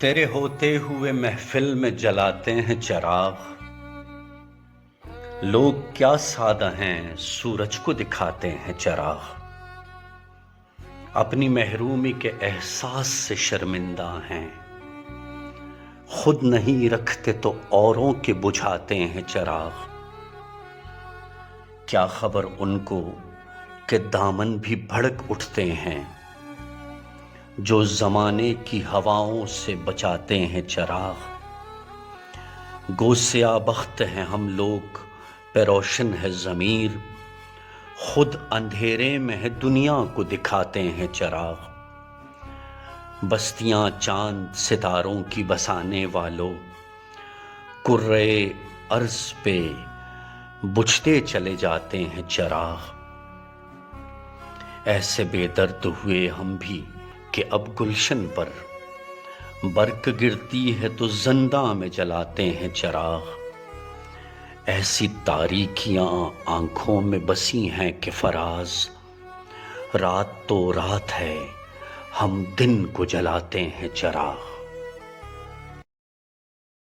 تیرے ہوتے ہوئے محفل میں جلاتے ہیں چراغ، لوگ کیا سادہ ہیں سورج کو دکھاتے ہیں چراغ، اپنی محرومی کے احساس سے شرمندہ ہیں، خود نہیں رکھتے تو اوروں کے بجھاتے ہیں چراغ، کیا خبر ان کو کہ دامن بھی بھڑک اٹھتے ہیں، جو زمانے کی ہواؤں سے بچاتے ہیں چراغ، گو سیاہ بخت ہیں ہم لوگ پہ روشن ہے ضمیر، خود اندھیرے میں ہے دنیا کو دکھاتے ہیں چراغ، بستیاں چاند ستاروں کی بسانے والوں، کرۂ ارض پہ بجھتے چلے جاتے ہیں چراغ، ایسے بے درد ہوئے ہم بھی کہ اب گلشن پر برق گرتی ہے تو زنداں میں جلاتے ہیں چراغ، ایسی تاریکیاں آنکھوں میں بسی ہیں کہ فراز، رات تو رات ہے ہم دن کو جلاتے ہیں چراغ۔